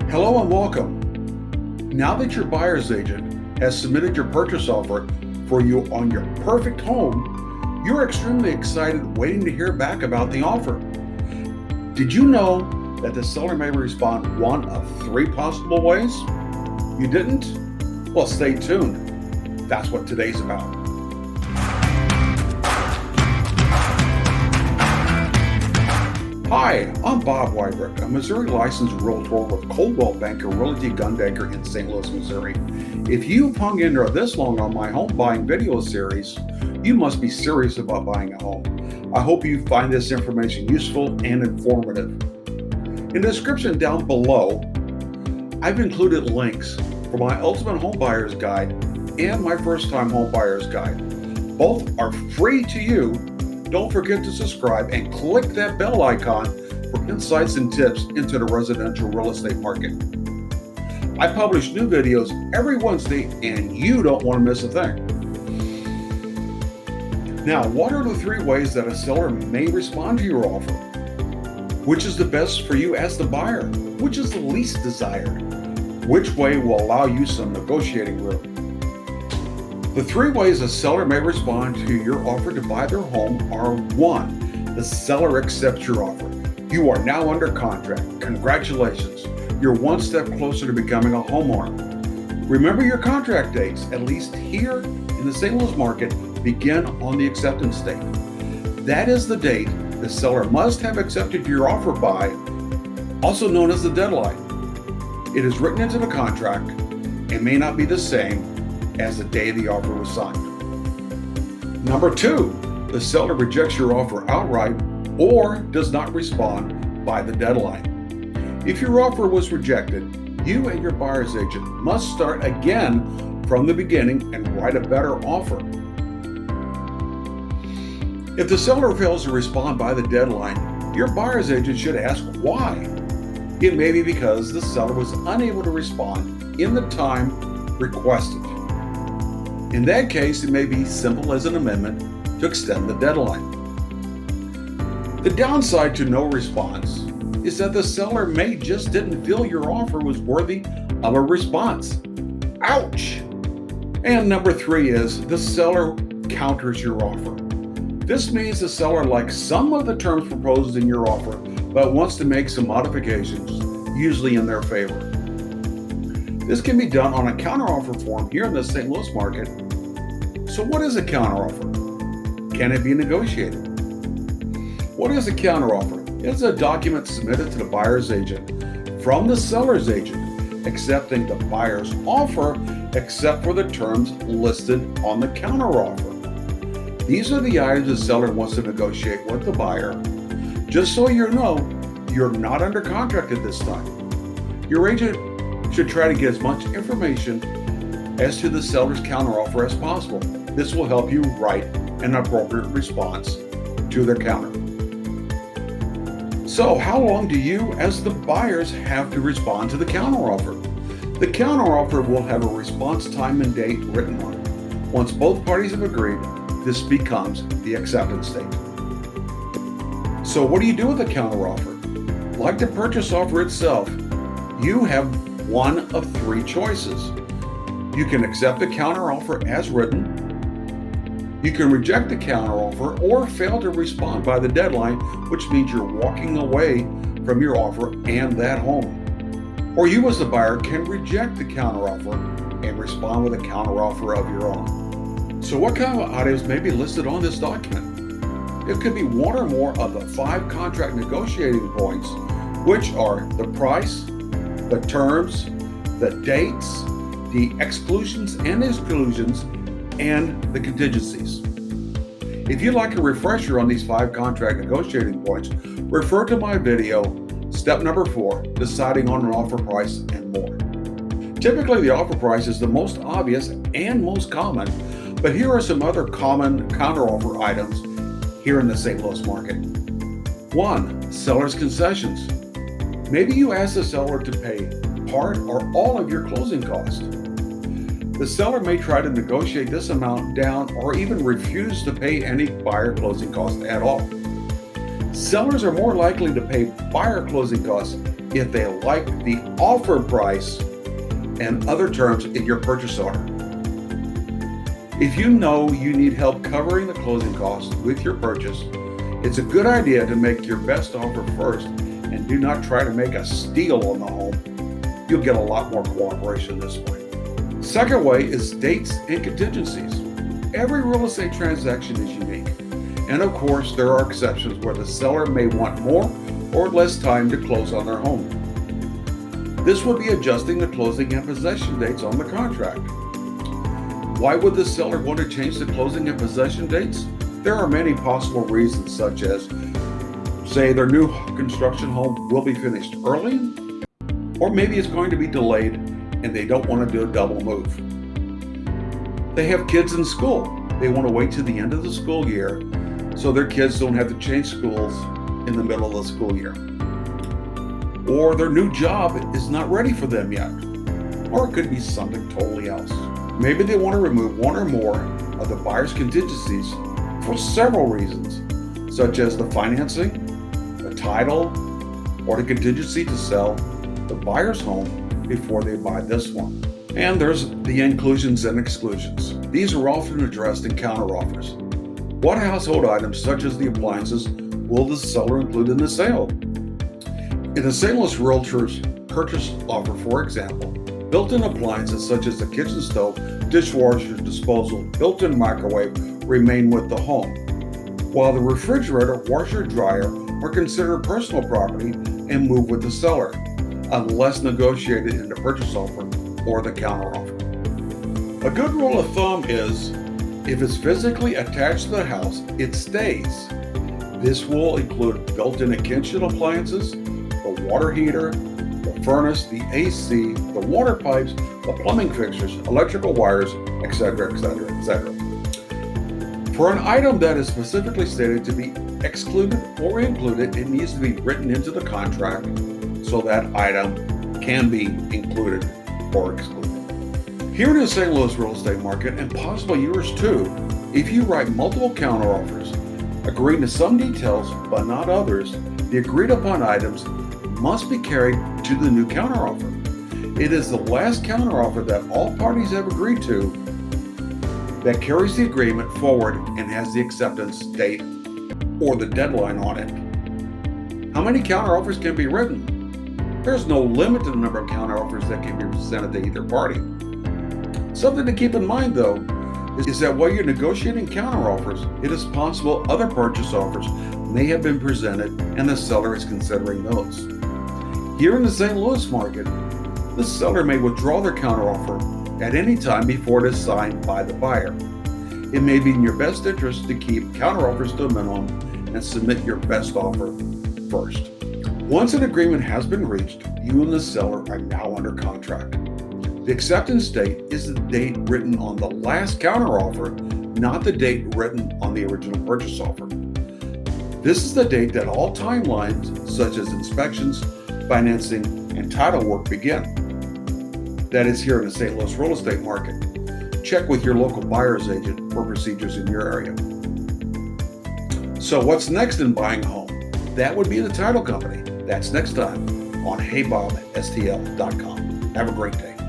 Hello and welcome. Now that your buyer's agent has submitted your purchase offer for you on your perfect home, you're extremely excited waiting to hear back about the offer. Did you know that the seller may respond one of 3 possible ways? You didn't? Well, stay tuned. That's what today's about. Hi, I'm Bob Weibrecht, a Missouri licensed realtor with Coldwell Banker Realty Gundaker in St. Louis, Missouri. If you've hung in there this long on my home buying video series, you must be serious about buying a home. I hope you find this information useful and informative. In the description down below, I've included links for my Ultimate Home Buyer's Guide and my First Time Home Buyer's Guide. Both are free to you. Don't forget to subscribe and click that bell icon for insights and tips into the residential real estate market. I publish new videos every Wednesday and you don't want to miss a thing. Now, what are the 3 ways that a seller may respond to your offer? Which is the best for you as the buyer? Which is the least desired? Which way will allow you some negotiating room? The 3 ways a seller may respond to your offer to buy their home are: 1, the seller accepts your offer. You are now under contract. Congratulations. You're one step closer to becoming a homeowner. Remember your contract dates, at least here in the St. Louis market, begin on the acceptance date. That is the date the seller must have accepted your offer by, also known as the deadline. It is written into the contract and may not be the same as the day the offer was signed. Number 2, the seller rejects your offer outright or does not respond by the deadline. If your offer was rejected, you and your buyer's agent must start again from the beginning and write a better offer. If the seller fails to respond by the deadline, your buyer's agent should ask why. It may be because the seller was unable to respond in the time requested. In that case, it may be simple as an amendment to extend the deadline. The downside to no response is that the seller may just didn't feel your offer was worthy of a response. Ouch! And number 3 is the seller counters your offer. This means the seller likes some of the terms proposed in your offer, but wants to make some modifications, usually in their favor. This can be done on a counteroffer form here in the St. Louis market. So what is a counteroffer? Can it be negotiated? What is a counteroffer? It's a document submitted to the buyer's agent from the seller's agent, accepting the buyer's offer except for the terms listed on the counteroffer. These are the items the seller wants to negotiate with the buyer. Just so you know, you're not under contract at this time. Your agent should try to get as much information as to the seller's counteroffer as possible. This will help you write an appropriate response to their counter. So, how long do you as the buyers have to respond to the counteroffer? The counteroffer will have a response time and date written on it. Once both parties have agreed, this becomes the acceptance date. So what do you do with a counteroffer? Like the purchase offer itself, you have one of 3 choices. You can accept the counteroffer as written. You can reject the counteroffer or fail to respond by the deadline, which means you're walking away from your offer and that home. Or you as the buyer can reject the counteroffer and respond with a counteroffer of your own. So what kind of items may be listed on this document? It could be one or more of the 5 contract negotiating points, which are the price, the terms, the dates, the exclusions and exclusions, and the contingencies. If you'd like a refresher on these 5 contract negotiating points, refer to my video, step number 4, deciding on an offer price and more. Typically, the offer price is the most obvious and most common, but here are some other common counteroffer items here in the St. Louis market. 1, seller's concessions. Maybe you ask the seller to pay part or all of your closing costs. The seller may try to negotiate this amount down or even refuse to pay any buyer closing costs at all. Sellers are more likely to pay buyer closing costs if they like the offer price and other terms in your purchase order. If you know you need help covering the closing costs with your purchase, it's a good idea to make your best offer first and do not try to make a steal on the home. You'll get a lot more cooperation this way. Second way is dates and contingencies. Every real estate transaction is unique. And of course, there are exceptions where the seller may want more or less time to close on their home. This would be adjusting the closing and possession dates on the contract. Why would the seller want to change the closing and possession dates? There are many possible reasons, such as, say, their new construction home will be finished early, or maybe it's going to be delayed and they don't want to do a double move. They have kids in school. They want to wait to the end of the school year so their kids don't have to change schools in the middle of the school year. Or their new job is not ready for them yet. Or it could be something totally else. Maybe they want to remove one or more of the buyer's contingencies for several reasons, such as the financing, the title, or the contingency to sell the buyer's home before they buy this one. And there's the inclusions and exclusions. These are often addressed in counteroffers. What household items, such as the appliances, will the seller include in the sale? In a saleist realtor's purchase offer, for example, built-in appliances such as the kitchen stove, dishwasher, disposal, built-in microwave remain with the home, while the refrigerator, washer, dryer are considered personal property and move with the seller, unless negotiated in the purchase offer or the counteroffer. A good rule of thumb is, if it's physically attached to the house, it stays. This will include built-in kitchen appliances, the water heater, the furnace, the AC, the water pipes, the plumbing fixtures, electrical wires, etc., etc., etc. For an item that is specifically stated to be excluded or included, it needs to be written into the contract so that item can be included or excluded. Here in the St. Louis real estate market, and possibly yours too, if you write multiple counteroffers, agreeing to some details but not others, the agreed upon items must be carried to the new counteroffer. It is the last counteroffer that all parties have agreed to that carries the agreement forward and has the acceptance date or the deadline on it. How many counteroffers can be written? There's no limit to the number of counteroffers that can be presented to either party. Something to keep in mind, though, is that while you're negotiating counteroffers, it is possible other purchase offers may have been presented and the seller is considering those. Here in the St. Louis market, the seller may withdraw their counteroffer at any time before it is signed by the buyer. It may be in your best interest to keep counteroffers to a minimum and submit your best offer first. Once an agreement has been reached, you and the seller are now under contract. The acceptance date is the date written on the last counteroffer, not the date written on the original purchase offer. This is the date that all timelines, such as inspections, financing, and title work begin. That is here in the St. Louis real estate market. Check with your local buyer's agent for procedures in your area. So what's next in buying a home? That would be the title company. That's next time on HeyBobStL.com. Have a great day.